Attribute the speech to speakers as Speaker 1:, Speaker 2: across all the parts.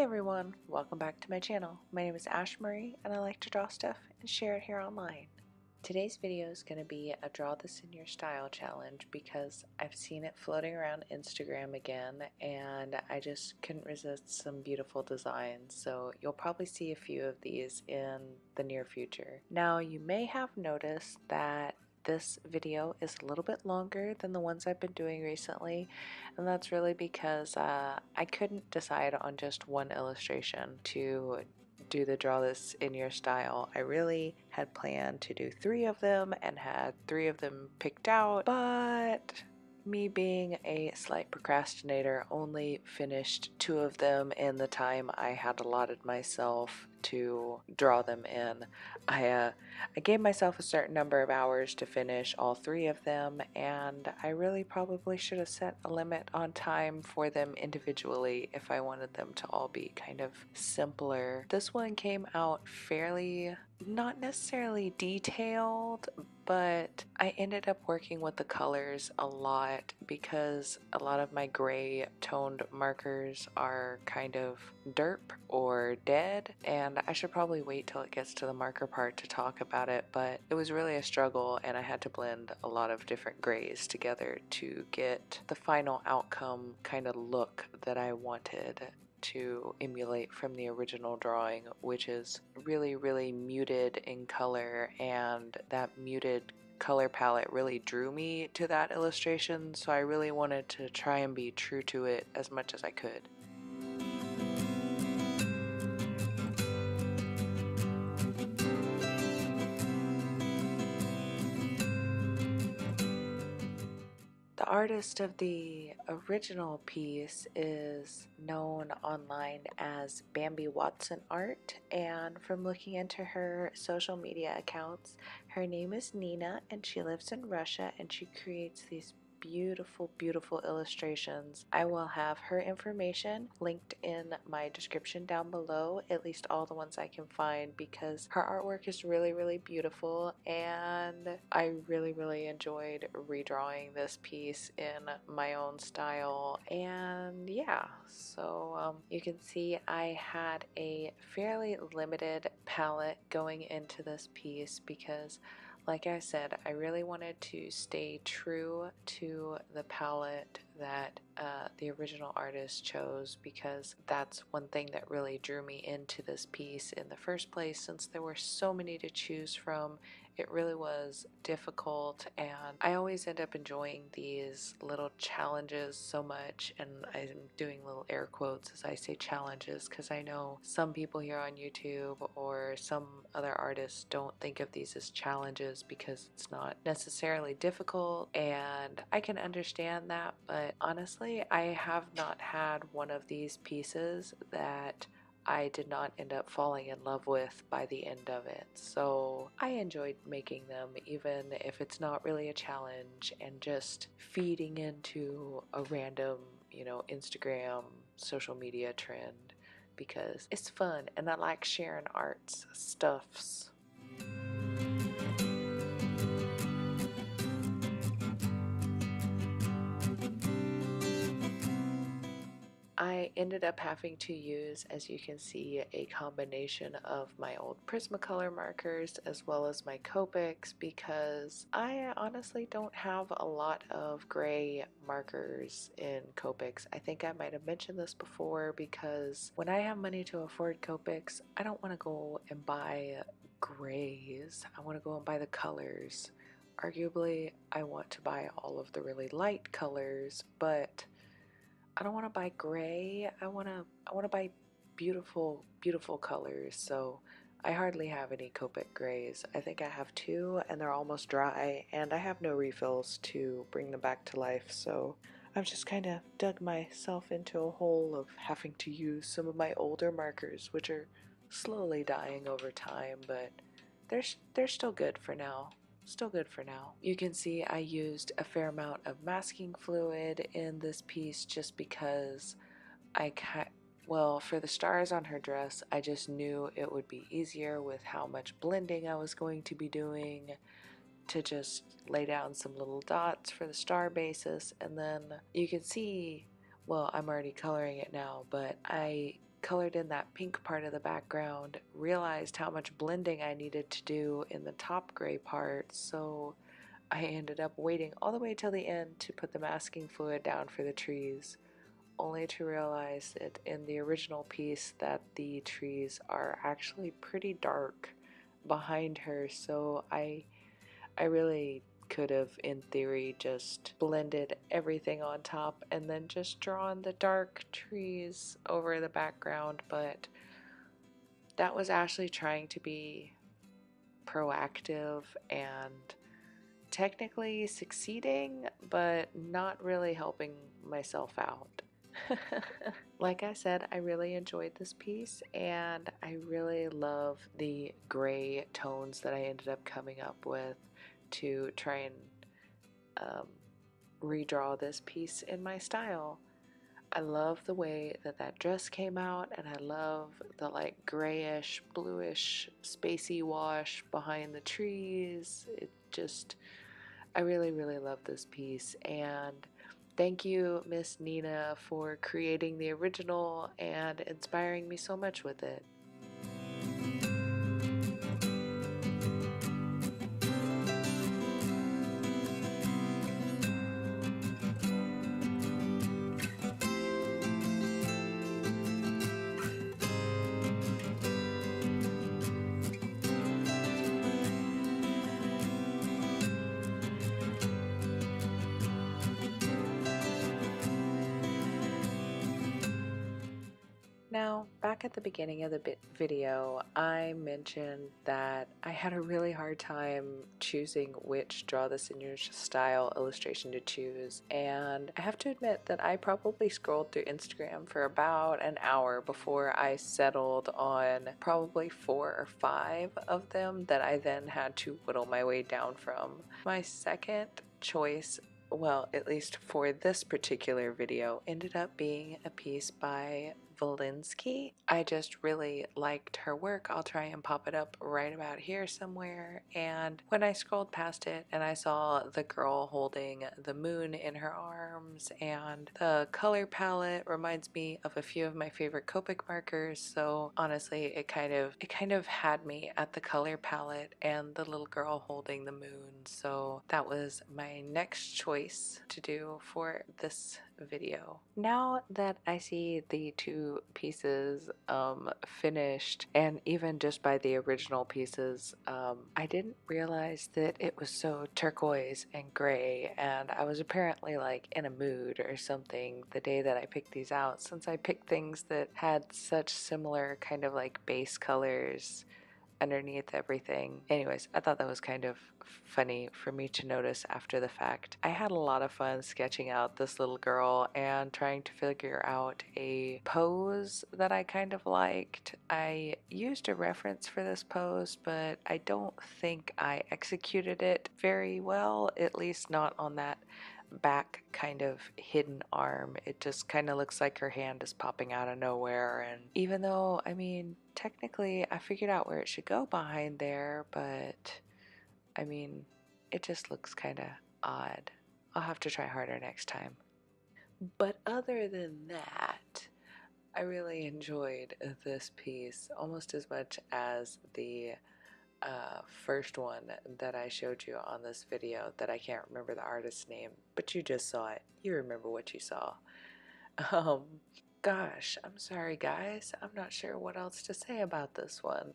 Speaker 1: everyone, welcome back to my channel. My name is Ashemarie and I like to draw stuff and share it here online. Today's video is going to be a draw this in your style challenge because I've seen it floating around Instagram again and I just couldn't resist some beautiful designs, so you'll probably see a few of these in the near future. Now you may have noticed that this video is a little bit longer than the ones I've been doing recently, and that's really because I couldn't decide on just one illustration to do the draw this in your style. I really had planned to do 3 of them and had 3 of them picked out, but me being a slight procrastinator only finished 2 of them in the time I had allotted myself to draw them in. I gave myself a certain number of hours to finish all 3 of them, and I really probably should have set a limit on time for them individually if I wanted them to all be kind of simpler. This one came out fairly, not necessarily detailed, but I ended up working with the colors a lot because a lot of my gray toned markers are kind of derp or dead, and I should probably wait till it gets to the marker part to talk about it, but it was really a struggle and I had to blend a lot of different grays together to get the final outcome kind of look that I wanted to emulate from the original drawing, which is really muted in color, and that muted color palette really drew me to that illustration, so I really wanted to try and be true to it as much as I could. The artist of the original piece is known online as BambiWatson Art, and from looking into her social media accounts, her name is Nina and she lives in Russia and she creates these beautiful illustrations. I will have her information linked in my description down below, at least all the ones I can find, because her artwork is really beautiful and I really enjoyed redrawing this piece in my own style. And yeah, so you can see I had a fairly limited palette going into this piece because, like I said, I really wanted to stay true to the palette that the original artist chose, because that's one thing that really drew me into this piece in the first place. Since there were so many to choose from, it really was difficult, and I always end up enjoying these little challenges so much, and I'm doing little air quotes as I say challenges because I know some people here on YouTube or some other artists don't think of these as challenges because it's not necessarily difficult, and I can understand that, but honestly I have not had one of these pieces that I did not end up falling in love with by the end of it. So I enjoyed making them, even if it's not really a challenge and just feeding into a random, Instagram social media trend, because it's fun and I like sharing arts stuffs. I ended up having to use, as you can see, a combination of my old Prismacolor markers as well as my Copics, because I honestly don't have a lot of gray markers in Copics. I think I might have mentioned this before, because when I have money to afford Copics, I don't want to go and buy grays. I want to go and buy the colors. Arguably, I want to buy all of the really light colors, but I don't want to buy gray. I want to buy beautiful colors. So I hardly have any Copic grays. I think I have 2 and they're almost dry, and I have no refills to bring them back to life. So I've just kind of dug myself into a hole of having to use some of my older markers, which are slowly dying over time, but they're still good for now. Still good for now. You can see I used a fair amount of masking fluid in this piece just because for the stars on her dress, I just knew it would be easier with how much blending I was going to be doing to just lay down some little dots for the star basis, and then you can see, well, I'm already coloring it now, but I colored in that pink part of the background, realized how much blending I needed to do in the top gray part, so I ended up waiting all the way till the end to put the masking fluid down for the trees, only to realize that in the original piece that the trees are actually pretty dark behind her, so I really could have, in theory, just blended everything on top and then just drawn the dark trees over the background, but that was Ashley trying to be proactive and technically succeeding, but not really helping myself out. Like I said, I really enjoyed this piece, and I really love the gray tones that I ended up coming up with to try and redraw this piece in my style. I love the way that that dress came out, and I love the like grayish, bluish, spacey wash behind the trees. It just, I really, really love this piece, and thank you, Miss Nina, for creating the original and inspiring me so much with it. Now, back at the beginning of the video, I mentioned that I had a really hard time choosing which Draw This in Your Style illustration to choose, and I have to admit that I probably scrolled through Instagram for about an hour before I settled on probably 4 or 5 of them that I then had to whittle my way down from. My second choice, well, at least for this particular video, ended up being a piece by Valinsky. I just really liked her work. I'll try and pop it up right about here somewhere. And when I scrolled past it and I saw the girl holding the moon in her arms, and the color palette reminds me of a few of my favorite Copic markers, so honestly it kind of had me at the color palette and the little girl holding the moon. So that was my next choice to do for this video. Now that I see the two pieces finished, and even just by the original pieces, I didn't realize that it was so turquoise and gray, and I was apparently like in a mood or something the day that I picked these out, since I picked things that had such similar kind of like base colors underneath everything. Anyways, I thought that was kind of funny for me to notice after the fact. I had a lot of fun sketching out this little girl and trying to figure out a pose that I kind of liked. I used a reference for this pose, but I don't think I executed it very well, at least not on that back kind of hidden arm. It just kind of looks like her hand is popping out of nowhere, and even though, I mean, technically I figured out where it should go behind there, but I mean, it just looks kind of odd. I'll have to try harder next time. But other than that, I really enjoyed this piece almost as much as the first one that I showed you on this video that I can't remember the artist's name, but you just saw it. You remember what you saw. Um, Gosh, I'm sorry guys. I'm not sure what else to say about this one.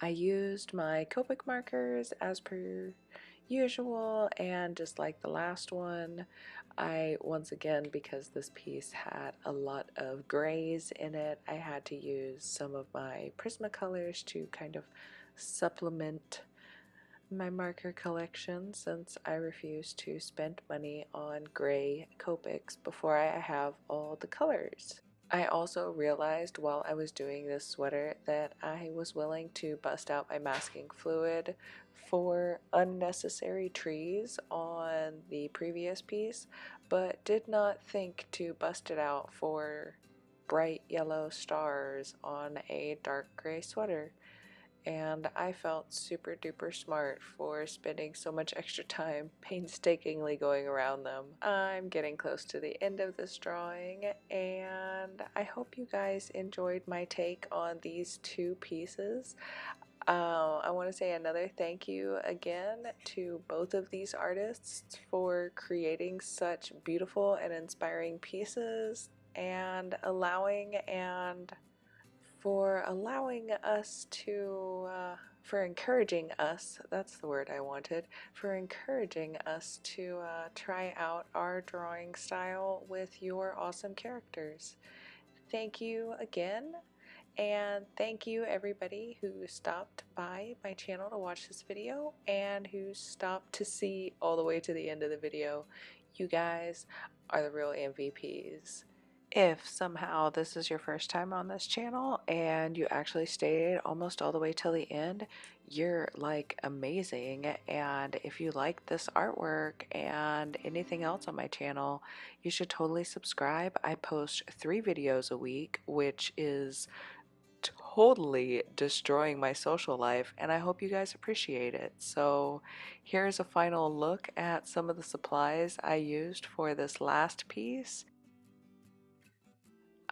Speaker 1: I used my Copic markers as per usual, and just like the last one, I once again, because this piece had a lot of grays in it, I had to use some of my Prismacolors to kind of supplement my marker collection, since I refuse to spend money on gray Copics before I have all the colors. I also realized while I was doing this sweater that I was willing to bust out my masking fluid for unnecessary trees on the previous piece, but did not think to bust it out for bright yellow stars on a dark gray sweater. and I felt super duper smart for spending so much extra time painstakingly going around them. I'm getting close to the end of this drawing, and I hope you guys enjoyed my take on these two pieces. I want to say another thank you again to both of these artists for creating such beautiful and inspiring pieces and allowing us to, for encouraging us, that's the word I wanted, for encouraging us to try out our drawing style with your awesome characters. Thank you again. And thank you everybody who stopped by my channel to watch this video and who stopped to see all the way to the end of the video. You guys are the real MVPs. If somehow this is your first time on this channel and you actually stayed almost all the way till the end, you're like amazing. And if you like this artwork and anything else on my channel, you should totally subscribe. I post 3 videos a week, which is totally destroying my social life, and I hope you guys appreciate it. So here's a final look at some of the supplies I used for this last piece.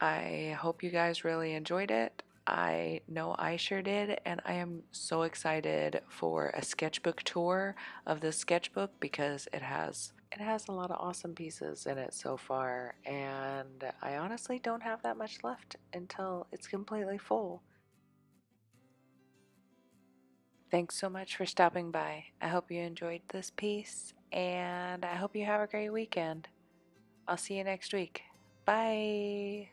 Speaker 1: I hope you guys really enjoyed it. I know I sure did, and I am so excited for a sketchbook tour of this sketchbook because it has a lot of awesome pieces in it so far, and I honestly don't have that much left until it's completely full. Thanks so much for stopping by. I hope you enjoyed this piece, and I hope you have a great weekend. I'll see you next week. Bye!